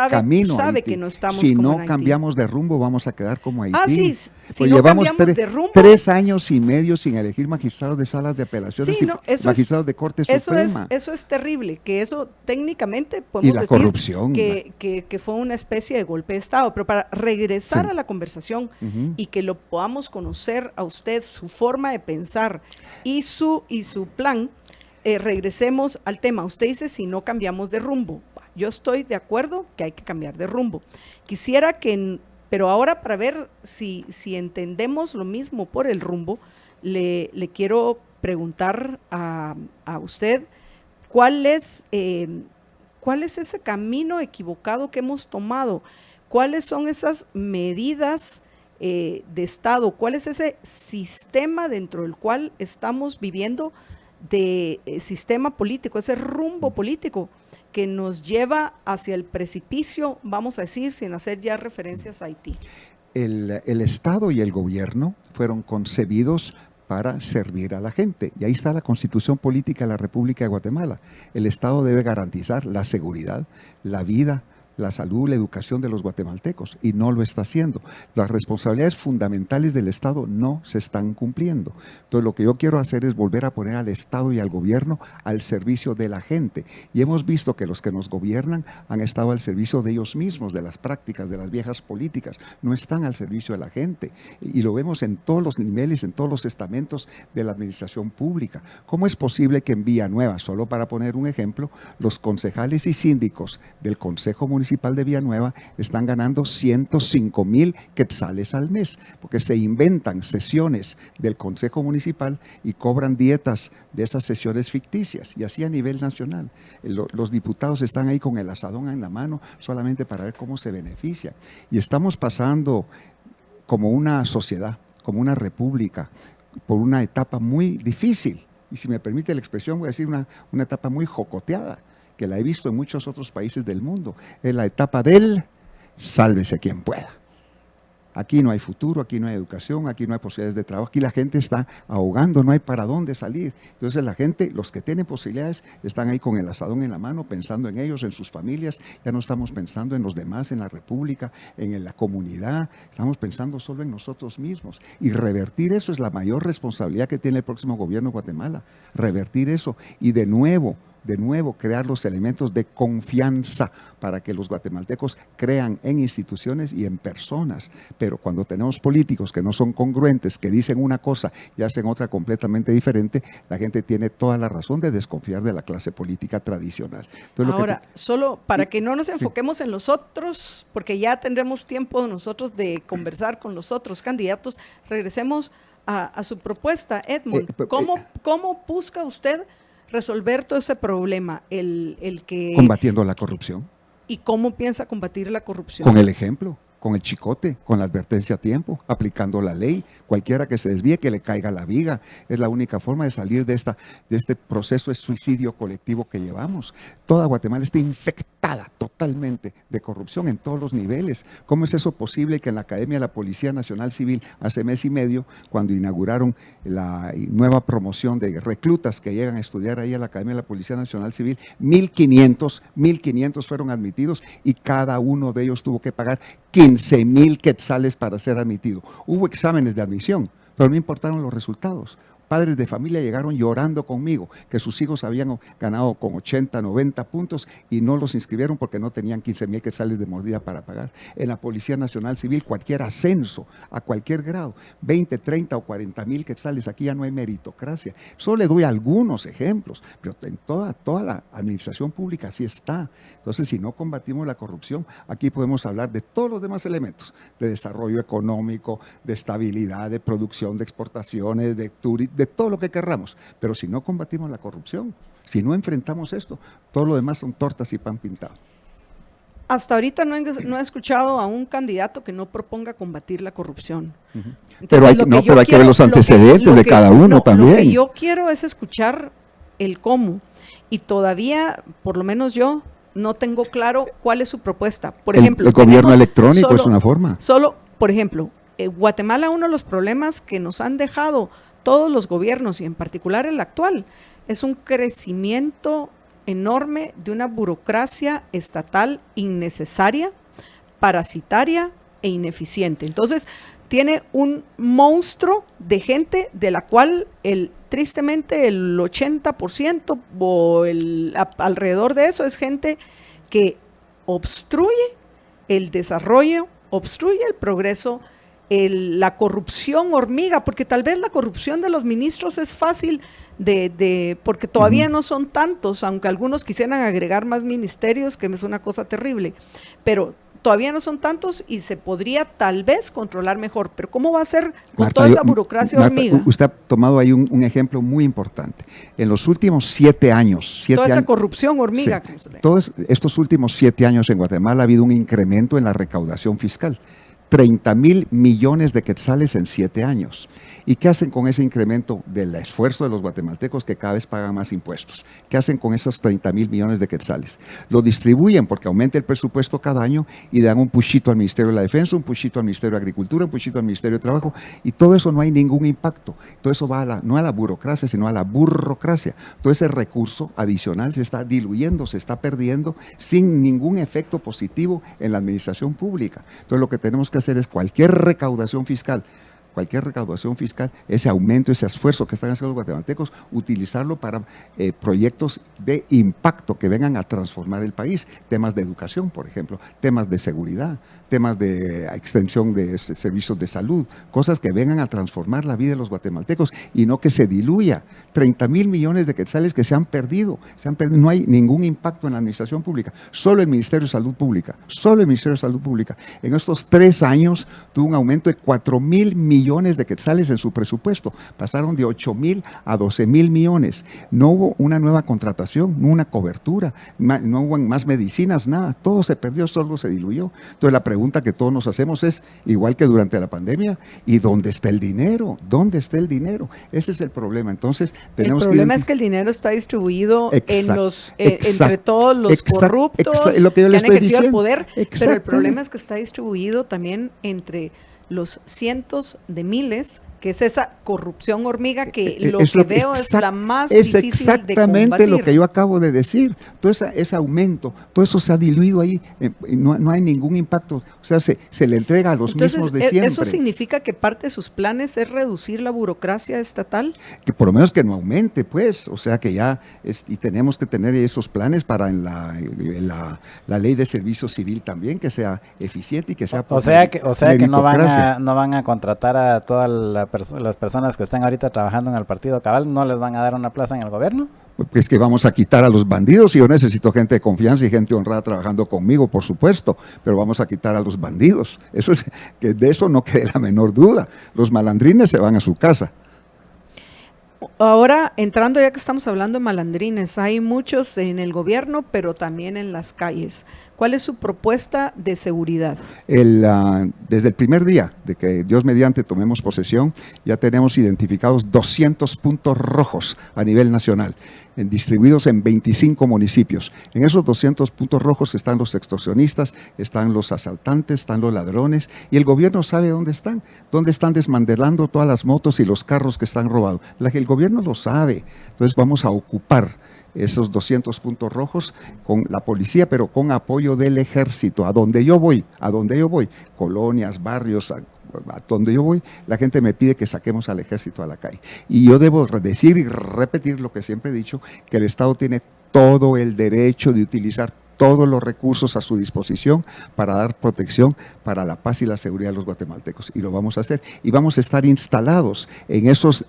sabe que no estamos si como no en Haití. Cambiamos de rumbo, vamos a quedar como Haití. Sí, si pues no llevamos cambiamos de rumbo. 3 años y medio sin elegir magistrados de salas de apelaciones y magistrados de Corte Suprema. Eso es terrible, que eso técnicamente podemos decir corrupción, que fue una especie de golpe de Estado. Pero para regresar a la conversación y que lo podamos conocer a usted, su forma de pensar y su plan, regresemos al tema. Usted dice si no cambiamos de rumbo. Yo estoy de acuerdo que hay que cambiar de rumbo. Quisiera pero ahora para ver si entendemos lo mismo por el rumbo, le quiero preguntar a usted cuál es ese camino equivocado que hemos tomado, cuáles son esas medidas de Estado, cuál es ese sistema dentro del cual estamos viviendo de sistema político, ese rumbo político que nos lleva hacia el precipicio, vamos a decir, sin hacer ya referencias a Haití. El Estado y el gobierno fueron concebidos para servir a la gente. Y ahí está la Constitución Política de la República de Guatemala. El Estado debe garantizar la seguridad, la vida, la salud, la educación de los guatemaltecos, y no lo está haciendo. Las responsabilidades fundamentales del Estado no se están cumpliendo. Entonces, lo que yo quiero hacer es volver a poner al Estado y al gobierno al servicio de la gente. Y hemos visto que los que nos gobiernan han estado al servicio de ellos mismos, de las prácticas, de las viejas políticas. No están al servicio de la gente. Y lo vemos en todos los niveles, en todos los estamentos de la administración pública. ¿Cómo es posible que en Villanueva, solo para poner un ejemplo, los concejales y síndicos del Consejo Municipal de Villanueva están ganando 105,000 quetzales al mes, porque se inventan sesiones del Consejo Municipal y cobran dietas de esas sesiones ficticias, y así a nivel nacional. Los diputados están ahí con el asadón en la mano solamente para ver cómo se beneficia. Y estamos pasando como una sociedad, como una república, por una etapa muy difícil. Y si me permite la expresión, voy a decir una etapa muy jocoteada, que la he visto en muchos otros países del mundo. Es la etapa del sálvese quien pueda. Aquí no hay futuro, aquí no hay educación, aquí no hay posibilidades de trabajo, aquí la gente está ahogando, no hay para dónde salir. Entonces la gente, los que tienen posibilidades, están ahí con el asadón en la mano, pensando en ellos, en sus familias. Ya no estamos pensando en los demás, en la república, en la comunidad, estamos pensando solo en nosotros mismos. Y revertir eso es la mayor responsabilidad que tiene el próximo gobierno de Guatemala, revertir eso y de nuevo crear los elementos de confianza para que los guatemaltecos crean en instituciones y en personas. Pero cuando tenemos políticos que no son congruentes, que dicen una cosa y hacen otra completamente diferente, la gente tiene toda la razón de desconfiar de la clase política tradicional. Entonces, ahora, solo para que no nos enfoquemos en los otros, porque ya tendremos tiempo nosotros de conversar con los otros candidatos, regresemos a su propuesta, Edmund. ¿Cómo busca usted resolver todo ese problema? El que combatiendo la corrupción. ¿Y cómo piensa combatir la corrupción? Con el ejemplo, con el chicote, con la advertencia a tiempo, aplicando la ley. Cualquiera que se desvíe, que le caiga la viga. Es la única forma de salir de este proceso de suicidio colectivo que llevamos. Toda Guatemala está infectada totalmente de corrupción en todos los niveles. ¿Cómo es eso posible que en la Academia de la Policía Nacional Civil, hace mes y medio, cuando inauguraron la nueva promoción de reclutas que llegan a estudiar ahí a la Academia de la Policía Nacional Civil, 1,500 fueron admitidos y cada uno de ellos tuvo que pagar 15,000 quetzales para ser admitido? Hubo exámenes de admisión, pero no importaron los resultados. Padres de familia llegaron llorando conmigo que sus hijos habían ganado con 80, 90 puntos y no los inscribieron porque no tenían 15,000 quetzales de mordida para pagar. En la Policía Nacional Civil, cualquier ascenso a cualquier grado, 20, 30 o 40,000 quetzales, aquí ya no hay meritocracia. Solo le doy algunos ejemplos, pero en toda la administración pública así está. Entonces, si no combatimos la corrupción, aquí podemos hablar de todos los demás elementos, de desarrollo económico, de estabilidad, de producción, de exportaciones, de turismo, de todo lo que querramos, pero si no combatimos la corrupción, si no enfrentamos esto, todo lo demás son tortas y pan pintado. Hasta ahorita no he escuchado a un candidato que no proponga combatir la corrupción. Pero hay que ver los antecedentes de cada uno también. Lo que yo quiero es escuchar el cómo, y todavía, por lo menos yo, no tengo claro cuál es su propuesta. Por ejemplo, el gobierno electrónico es una forma. Por ejemplo, Guatemala, uno de los problemas que nos han dejado todos los gobiernos, y en particular el actual, es un crecimiento enorme de una burocracia estatal innecesaria, parasitaria e ineficiente. Entonces, tiene un monstruo de gente de la cual tristemente el 80% o alrededor de eso es gente que obstruye el desarrollo, obstruye el progreso, la corrupción hormiga, porque tal vez la corrupción de los ministros es fácil porque todavía no son tantos, aunque algunos quisieran agregar más ministerios, que es una cosa terrible, pero todavía no son tantos y se podría tal vez controlar mejor. Pero ¿cómo va a ser con Marta, toda esa burocracia hormiga? Usted ha tomado ahí un ejemplo muy importante. En los últimos 7 años... Toda esa corrupción hormiga. Sí, todos estos últimos 7 años en Guatemala ha habido un incremento en la recaudación fiscal. 30,000 millones de quetzales en 7 años. ¿Y qué hacen con ese incremento del esfuerzo de los guatemaltecos que cada vez pagan más impuestos? ¿Qué hacen con esos 30,000 millones de quetzales? Lo distribuyen porque aumenta el presupuesto cada año y dan un pushito al Ministerio de la Defensa, un pushito al Ministerio de Agricultura, un pushito al Ministerio de Trabajo, y todo eso no hay ningún impacto. Todo eso va no a la burocracia, sino a la burocracia. Todo ese recurso adicional se está diluyendo, se está perdiendo sin ningún efecto positivo en la administración pública. Entonces lo que tenemos que hacer es cualquier recaudación fiscal, ese aumento, ese esfuerzo que están haciendo los guatemaltecos, utilizarlo para proyectos de impacto que vengan a transformar el país. Temas de educación, por ejemplo, temas de seguridad, temas de extensión de servicios de salud, cosas que vengan a transformar la vida de los guatemaltecos y no que se diluya. 30,000 millones de quetzales que se han perdido, no hay ningún impacto en la administración pública, solo el Ministerio de Salud Pública, en estos 3 años tuvo un aumento de 4,000 millones de quetzales en su presupuesto, pasaron de 8,000 a 12,000 millones, no hubo una nueva contratación, no hubo una cobertura, no hubo más medicinas, nada, todo se perdió, solo se diluyó. Entonces la pregunta que todos nos hacemos es, igual que durante la pandemia, ¿y dónde está el dinero? ¿Dónde está el dinero? Ese es el problema. Entonces, tenemos el problema es que el dinero está distribuido entre todos los corruptos lo que yo que le han estoy ejercido el diciendo. poder, pero el problema es que está distribuido también entre los cientos de miles, que es esa corrupción hormiga que es la más difícil de combatir. Exactamente lo que yo acabo de decir. Todo ese aumento, todo eso se ha diluido ahí, no hay ningún impacto. O sea, se le entrega a los mismos de siempre. ¿Eso significa que parte de sus planes es reducir la burocracia estatal? Que por lo menos que no aumente, pues. O sea, que ya, y tenemos que tener esos planes para en la ley de servicio civil también, que sea eficiente y que sea O sea que no van a contratar a todas las personas que están ahorita trabajando en el Partido Cabal, ¿no les van a dar una plaza en el gobierno? Es que vamos a quitar a los bandidos, y yo necesito gente de confianza y gente honrada trabajando conmigo, por supuesto, pero vamos a quitar a los bandidos. Que de eso no quede la menor duda. Los malandrines se van a su casa. Ahora, entrando ya que estamos hablando de malandrines, hay muchos en el gobierno, pero también en las calles. ¿Cuál es su propuesta de seguridad? Desde el primer día de que Dios mediante tomemos posesión, ya tenemos identificados 200 puntos rojos a nivel nacional, distribuidos en 25 municipios. En esos 200 puntos rojos están los extorsionistas, están los asaltantes, están los ladrones, y el gobierno sabe dónde están desmantelando todas las motos y los carros que están robados. El gobierno lo sabe. Entonces vamos a ocupar esos 200 puntos rojos con la policía, pero con apoyo del ejército. A donde yo voy, colonias, barrios, a donde yo voy, la gente me pide que saquemos al ejército a la calle. Y yo debo decir y repetir lo que siempre he dicho, que el Estado tiene todo el derecho de utilizar todos los recursos a su disposición para dar protección para la paz y la seguridad de los guatemaltecos. Y lo vamos a hacer. Y vamos a estar instalados en esos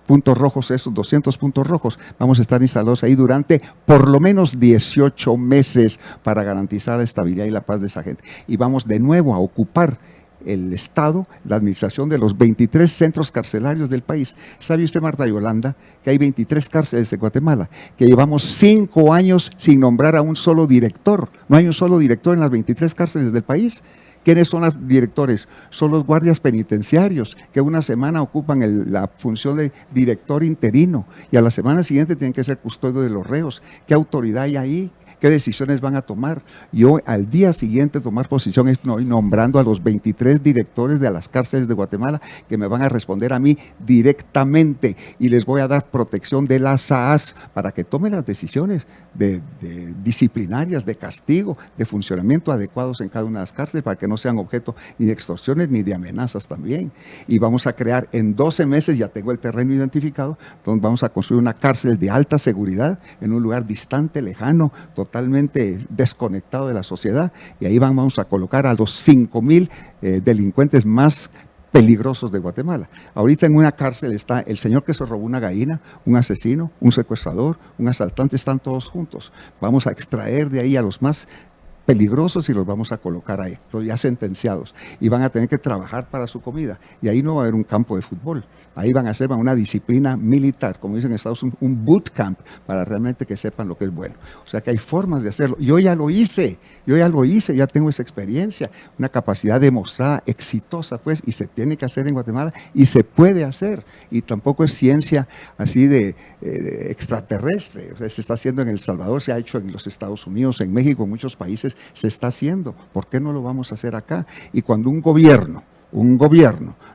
puntos rojos, esos 200 puntos rojos. Vamos a estar instalados ahí durante por lo menos 18 meses para garantizar la estabilidad y la paz de esa gente. Y vamos de nuevo a ocupar el Estado, la administración de los 23 centros carcelarios del país. ¿Sabe usted, Marta Yolanda, que hay 23 cárceles en Guatemala? Que llevamos 5 años sin nombrar a un solo director. No hay un solo director en las 23 cárceles del país. ¿Quiénes son los directores? Son los guardias penitenciarios, que una semana ocupan la función de director interino y a la semana siguiente tienen que ser custodio de los reos. ¿Qué autoridad hay ahí? ¿Qué decisiones van a tomar? Yo al día siguiente tomar posición estoy nombrando a los 23 directores de las cárceles de Guatemala que me van a responder a mí directamente y les voy a dar protección de la SAAS para que tomen las decisiones de disciplinarias, de castigo, de funcionamiento adecuados en cada una de las cárceles para que no sean objeto ni de extorsiones ni de amenazas también. Y vamos a crear en 12 meses, ya tengo el terreno identificado, donde vamos a construir una cárcel de alta seguridad en un lugar distante, lejano, totalmente desconectado de la sociedad, y ahí vamos a colocar a los 5,000 delincuentes más peligrosos de Guatemala. Ahorita en una cárcel está el señor que se robó una gallina, un asesino, un secuestrador, un asaltante, están todos juntos. Vamos a extraer de ahí a los más peligrosos y los vamos a colocar ahí, los ya sentenciados, y van a tener que trabajar para su comida. Y ahí no va a haber un campo de fútbol, ahí van a hacer una disciplina militar, como dicen en Estados Unidos, un boot camp, para realmente que sepan lo que es bueno. O sea que hay formas de hacerlo. Yo ya lo hice, ya tengo esa experiencia, una capacidad demostrada, exitosa, pues, y se tiene que hacer en Guatemala, y se puede hacer, y tampoco es ciencia así de extraterrestre. O sea, se está haciendo en El Salvador, se ha hecho en los Estados Unidos, en México, en muchos países se está haciendo. ¿Por qué no lo vamos a hacer acá? Y cuando un gobierno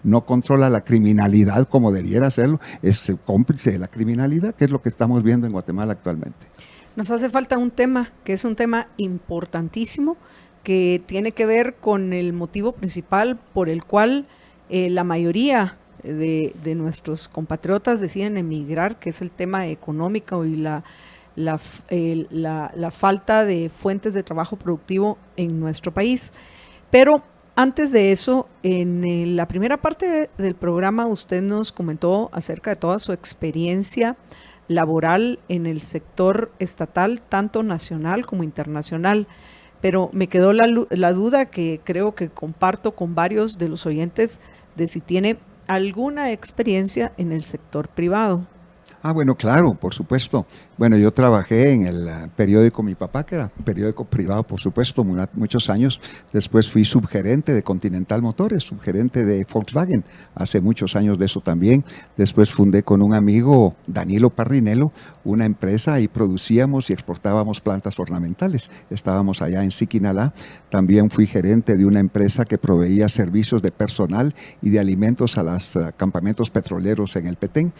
no controla la criminalidad como debiera hacerlo, es cómplice de la criminalidad, que es lo que estamos viendo en Guatemala actualmente. Nos hace falta un tema, que es un tema importantísimo, que tiene que ver con el motivo principal por el cual la mayoría de nuestros compatriotas deciden emigrar, que es el tema económico y la falta de fuentes de trabajo productivo en nuestro país. Pero antes de eso, en la primera parte del programa usted nos comentó acerca de toda su experiencia laboral en el sector estatal, tanto nacional como internacional. Pero me quedó la duda que creo que comparto con varios de los oyentes de si tiene alguna experiencia en el sector privado. Bueno, claro, por supuesto. Bueno, yo trabajé en el periódico Mi Papá, que era un periódico privado, por supuesto, muchos años. Después fui subgerente de Continental Motores, subgerente de Volkswagen, hace muchos años de eso también. Después fundé con un amigo, Danilo Parrinello, una empresa y producíamos y exportábamos plantas ornamentales. Estábamos allá en Siquinalá. También fui gerente de una empresa que proveía servicios de personal y de alimentos a los campamentos petroleros en el Petén.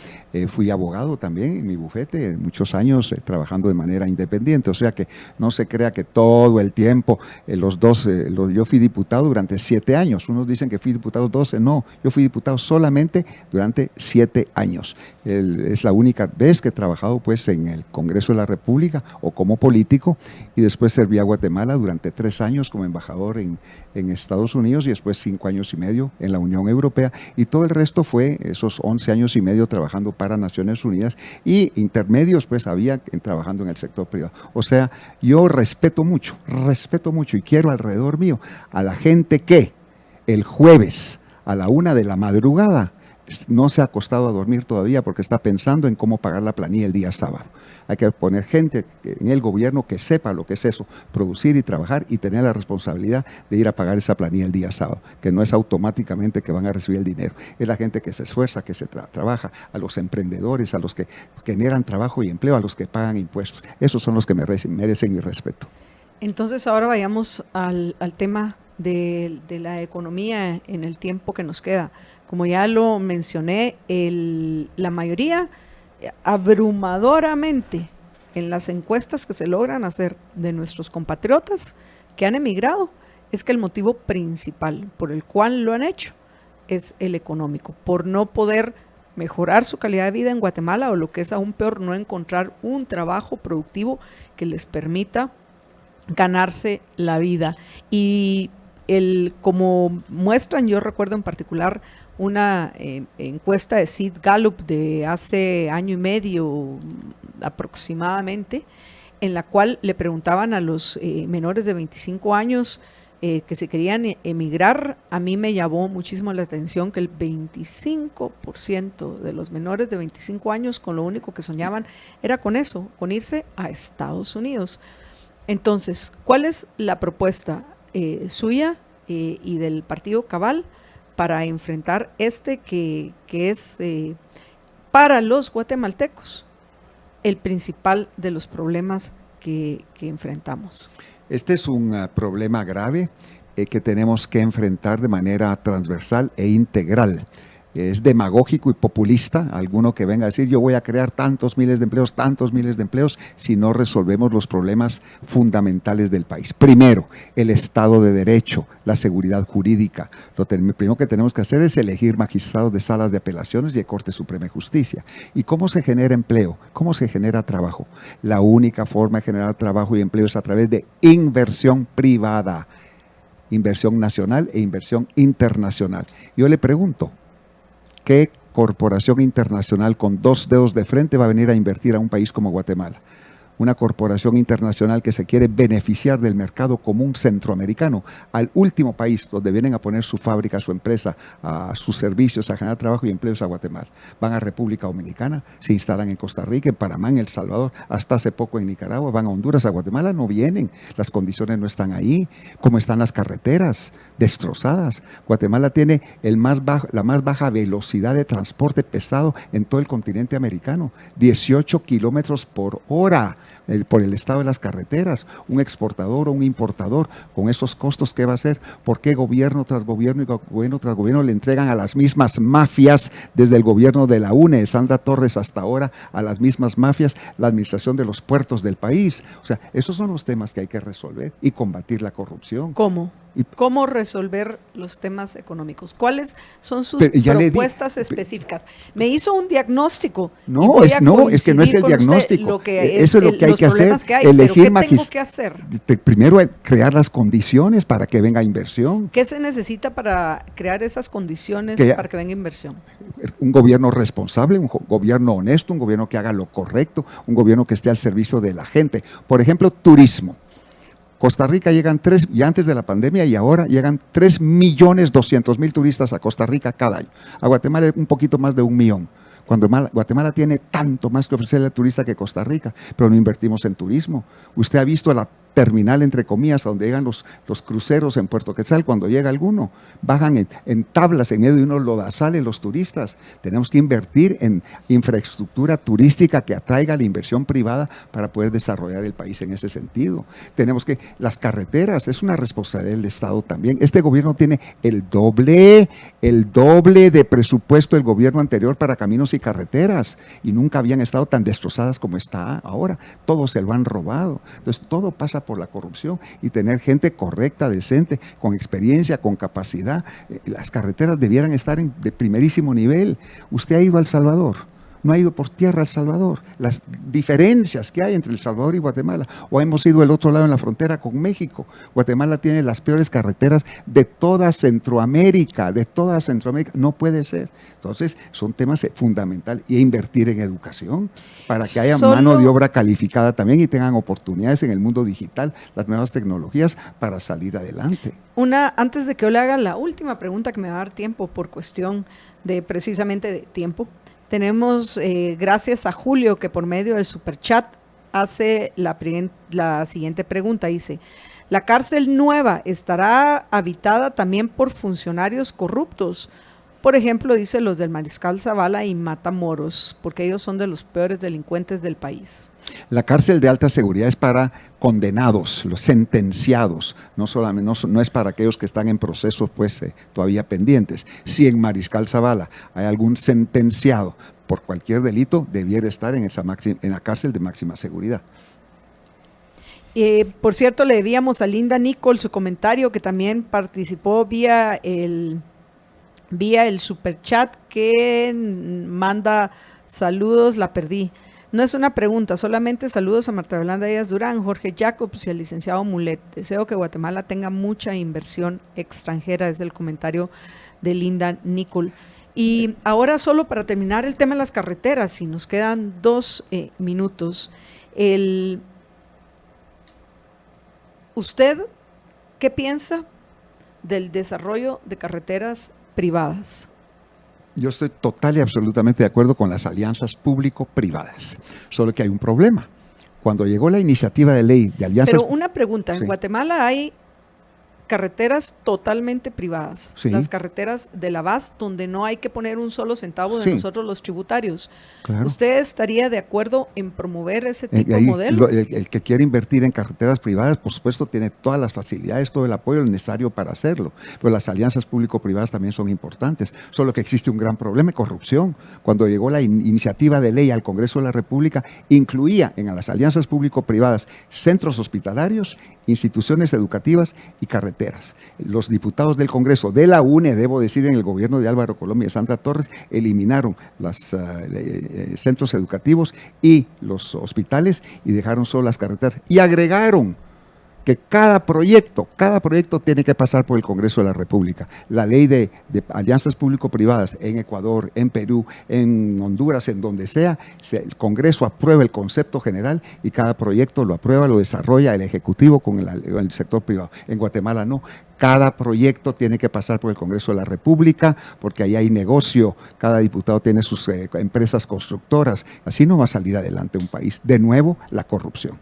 Fui abogado también en mi bufete, muchos años trabajando de manera independiente, o sea que no se crea que todo el tiempo, yo fui diputado durante 7 años, unos dicen que fui diputado 12, no, yo fui diputado solamente durante 7 años, es la única vez que he trabajado pues en el Congreso de la República o como político, y después serví a Guatemala durante 3 años como embajador en Estados Unidos y después 5 años y medio en la Unión Europea, y todo el resto fue esos 11 años y medio trabajando para Naciones Unidas, y intermedios pues había trabajando en el sector privado. O sea, yo respeto mucho y quiero alrededor mío a la gente que el jueves a la 1 de la madrugada no se ha acostado a dormir todavía porque está pensando en cómo pagar la planilla el día sábado. Hay que poner gente en el gobierno que sepa lo que es eso, producir y trabajar y tener la responsabilidad de ir a pagar esa planilla el día sábado, que no es automáticamente que van a recibir el dinero. Es la gente que se esfuerza, que se trabaja, a los emprendedores, a los que generan trabajo y empleo, a los que pagan impuestos. Esos son los que merecen mi respeto. Entonces ahora vayamos al tema de la economía en el tiempo que nos queda. Como ya lo mencioné, la mayoría, abrumadoramente, en las encuestas que se logran hacer de nuestros compatriotas que han emigrado, es que el motivo principal por el cual lo han hecho es el económico, por no poder mejorar su calidad de vida en Guatemala, o lo que es aún peor, no encontrar un trabajo productivo que les permita ganarse la vida. Y como muestran, yo recuerdo en particular una encuesta de Sid Gallup de hace año y medio aproximadamente, en la cual le preguntaban a los menores de 25 años que se querían emigrar. A mí me llamó muchísimo la atención que el 25% de los menores de 25 años con lo único que soñaban era con eso, con irse a Estados Unidos. Entonces, ¿cuál es la propuesta suya y del Partido Cabal para enfrentar que es para los guatemaltecos el principal de los problemas que enfrentamos? Este es un problema grave que tenemos que enfrentar de manera transversal e integral. Es demagógico y populista alguno que venga a decir yo voy a crear tantos miles de empleos, si no resolvemos los problemas fundamentales del país. Primero, el Estado de Derecho, la seguridad jurídica. Lo primero que tenemos que hacer es elegir magistrados de salas de apelaciones y de Corte Suprema de Justicia. ¿Y cómo se genera empleo? ¿Cómo se genera trabajo? La única forma de generar trabajo y empleo es a través de inversión privada, inversión nacional e inversión internacional. Yo le pregunto, ¿qué corporación internacional con 2 dedos de frente va a venir a invertir a un país como Guatemala? una corporación internacional que se quiere beneficiar del mercado común centroamericano, al último país donde vienen a poner su fábrica, su empresa, a sus servicios, a generar trabajo y empleos a Guatemala. Van a República Dominicana, se instalan en Costa Rica, en Panamá, en El Salvador, hasta hace poco en Nicaragua, van a Honduras, a Guatemala no vienen, las condiciones no están ahí, como están las carreteras destrozadas. Guatemala tiene la más baja velocidad de transporte pesado en todo el continente americano, 18 kilómetros por hora por el estado de las carreteras. Un exportador o un importador con esos costos, ¿qué va a hacer? ¿Por qué gobierno tras gobierno y gobierno tras gobierno le entregan a las mismas mafias, desde el gobierno de la UNE, de Sandra Torres hasta ahora, a las mismas mafias, la administración de los puertos del país? O sea, esos son los temas que hay que resolver y combatir la corrupción. ¿Cómo? ¿Cómo resolver los temas económicos? ¿Cuáles son sus propuestas específicas? Me hizo un diagnóstico. No, es que no es el diagnóstico. Eso es lo que hay que hacer. Elegir ¿qué tengo que hacer? Primero, crear las condiciones para que venga inversión. ¿Qué se necesita para crear esas condiciones para que venga inversión? Un gobierno responsable, un gobierno honesto, un gobierno que haga lo correcto, un gobierno que esté al servicio de la gente. Por ejemplo, turismo. Costa Rica llegan y antes de la pandemia y ahora llegan 3.200.000 turistas a Costa Rica cada año. A Guatemala un poquito más de 1 millón. Cuando Guatemala tiene tanto más que ofrecerle al turista que Costa Rica, pero no invertimos en turismo. Usted ha visto la terminal, entre comillas, a donde llegan los cruceros en Puerto Quetzal. Cuando llega alguno, bajan en tablas en medio de unos lodazales los turistas. Tenemos que invertir en infraestructura turística que atraiga la inversión privada para poder desarrollar el país en ese sentido. Tenemos que, las carreteras, es una responsabilidad del Estado también. Este gobierno tiene el doble de presupuesto del gobierno anterior para caminos y carreteras, y nunca habían estado tan destrozadas como está ahora. Todo se lo han robado. Entonces, todo pasa por la corrupción, y tener gente correcta, decente, con experiencia, con capacidad. Las carreteras debieran estar de primerísimo nivel. Usted ha ido a El Salvador, no ha ido por tierra a El Salvador, las diferencias que hay entre El Salvador y Guatemala, o hemos ido al otro lado en la frontera con México. Guatemala tiene las peores carreteras de toda Centroamérica, no puede ser. Entonces, son temas fundamentales, y invertir en educación para que haya mano de obra calificada también y tengan oportunidades en el mundo digital, las nuevas tecnologías para salir adelante. Antes de que yo le haga la última pregunta, que me va a dar tiempo por cuestión de precisamente de tiempo, tenemos, gracias a Julio, que por medio del superchat hace la siguiente pregunta. Dice: ¿la cárcel nueva estará habitada también por funcionarios corruptos? Por ejemplo, dice los del Mariscal Zavala y Matamoros, porque ellos son de los peores delincuentes del país. La cárcel de alta seguridad es para condenados, los sentenciados, no es para aquellos que están en procesos todavía pendientes. Si en Mariscal Zavala hay algún sentenciado por cualquier delito, debiera estar en la cárcel de máxima seguridad. Por cierto, le debíamos a Linda Nicole su comentario, que también participó vía el superchat, que manda saludos. La perdí. No es una pregunta, solamente saludos a Marta Yolanda Díaz Durán, Jorge Jacobs y al licenciado Mulet. Deseo que Guatemala tenga mucha inversión extranjera, es el comentario de Linda Nicole. Y ahora, solo para terminar el tema de las carreteras, si nos quedan 2 minutos, ¿usted qué piensa del desarrollo de carreteras privadas? Yo estoy total y absolutamente de acuerdo con las alianzas público-privadas, solo que hay un problema. Cuando llegó la iniciativa de ley de alianzas... Pero una pregunta, en Guatemala hay carreteras totalmente privadas, las carreteras de la VAS, donde no hay que poner un solo centavo de nosotros los tributarios. Claro. ¿Usted estaría de acuerdo en promover ese tipo de modelo? El que quiere invertir en carreteras privadas, por supuesto, tiene todas las facilidades, todo el apoyo necesario para hacerlo, pero las alianzas público-privadas también son importantes, solo que existe un gran problema de corrupción. Cuando llegó la iniciativa de ley al Congreso de la República, incluía en las alianzas público-privadas centros hospitalarios, instituciones educativas y carreteras. Los diputados del Congreso de la UNE, debo decir, en el gobierno de Álvaro Colom y de Sandra Torres, eliminaron los centros educativos y los hospitales y dejaron solo las carreteras, y agregaron que cada proyecto tiene que pasar por el Congreso de la República. La ley de alianzas público-privadas en Ecuador, en Perú, en Honduras, en donde sea, el Congreso aprueba el concepto general y cada proyecto lo aprueba, lo desarrolla el Ejecutivo con el sector privado. En Guatemala no. Cada proyecto tiene que pasar por el Congreso de la República porque ahí hay negocio, cada diputado tiene sus empresas constructoras. Así no va a salir adelante un país. De nuevo, la corrupción.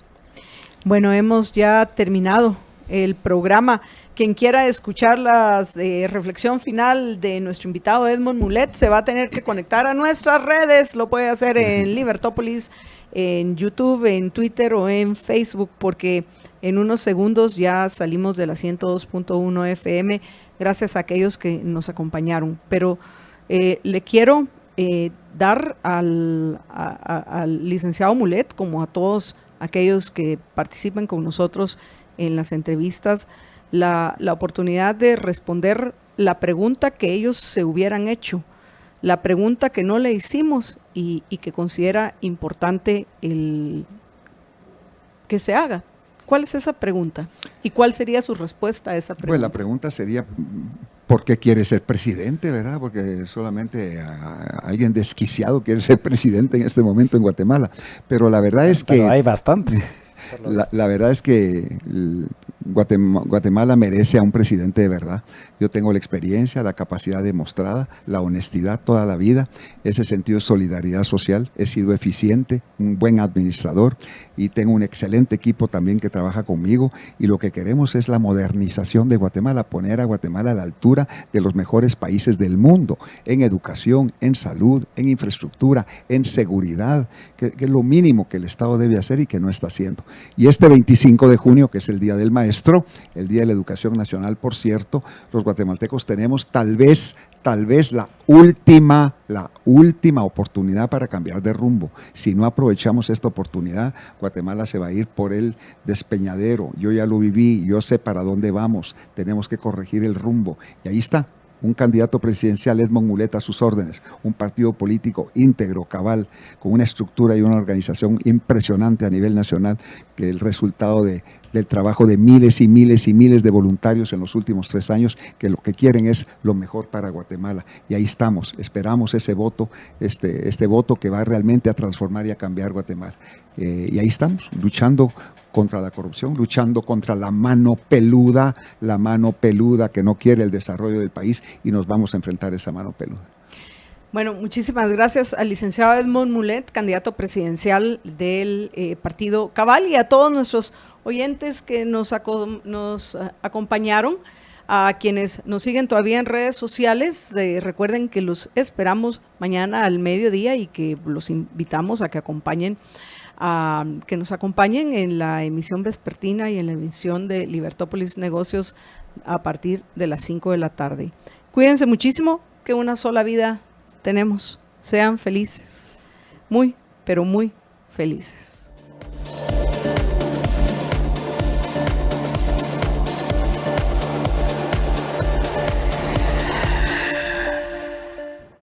Bueno, hemos ya terminado el programa. Quien quiera escuchar la reflexión final de nuestro invitado Edmond Mulet se va a tener que conectar a nuestras redes. Lo puede hacer en Libertópolis, en YouTube, en Twitter o en Facebook, porque en unos segundos ya salimos de la 102.1 FM, gracias a aquellos que nos acompañaron. Pero le quiero dar al licenciado Mulet, como a todos aquellos que participan con nosotros en las entrevistas, la oportunidad de responder la pregunta que ellos se hubieran hecho, la pregunta que no le hicimos y que considera importante que se haga. ¿Cuál es esa pregunta? ¿Y cuál sería su respuesta a esa pregunta? Pues la pregunta sería, ¿por qué quiere ser presidente, verdad? Porque solamente alguien desquiciado quiere ser presidente en este momento en Guatemala. Pero la verdad es que... Pero hay bastante. La verdad es que Guatemala merece a un presidente de verdad. Yo tengo la experiencia, la capacidad demostrada, la honestidad toda la vida, ese sentido de solidaridad social. He sido eficiente, un buen administrador y tengo un excelente equipo también que trabaja conmigo, y lo que queremos es la modernización de Guatemala, poner a Guatemala a la altura de los mejores países del mundo en educación, en salud, en infraestructura, en seguridad, que es lo mínimo que el Estado debe hacer y que no está haciendo. Y este 25 de junio, que es el Día del Maestro, el Día de la Educación Nacional, por cierto, los guatemaltecos tenemos tal vez la última oportunidad para cambiar de rumbo. Si no aprovechamos esta oportunidad, Guatemala se va a ir por el despeñadero. Yo ya lo viví, yo sé para dónde vamos. Tenemos que corregir el rumbo. Y ahí está. Un candidato presidencial, Edmond Mulet, a sus órdenes, un partido político íntegro, cabal, con una estructura y una organización impresionante a nivel nacional, que el resultado del trabajo de miles y miles y miles de voluntarios en los últimos 3 años, que lo que quieren es lo mejor para Guatemala. Y ahí estamos, esperamos ese voto, este voto que va realmente a transformar y a cambiar Guatemala. Y ahí estamos, luchando contra la corrupción, luchando contra la mano peluda que no quiere el desarrollo del país, y nos vamos a enfrentar a esa mano peluda. Bueno, muchísimas gracias al licenciado Edmond Mulet, candidato presidencial del partido Cabal, y a todos nuestros oyentes que nos acompañaron, a quienes nos siguen todavía en redes sociales. Recuerden que los esperamos mañana al mediodía y que los invitamos a que nos acompañen en la emisión vespertina y en la emisión de Libertópolis Negocios a partir de las 5 de la tarde. Cuídense muchísimo, que una sola vida tenemos. Sean felices, muy, pero muy felices.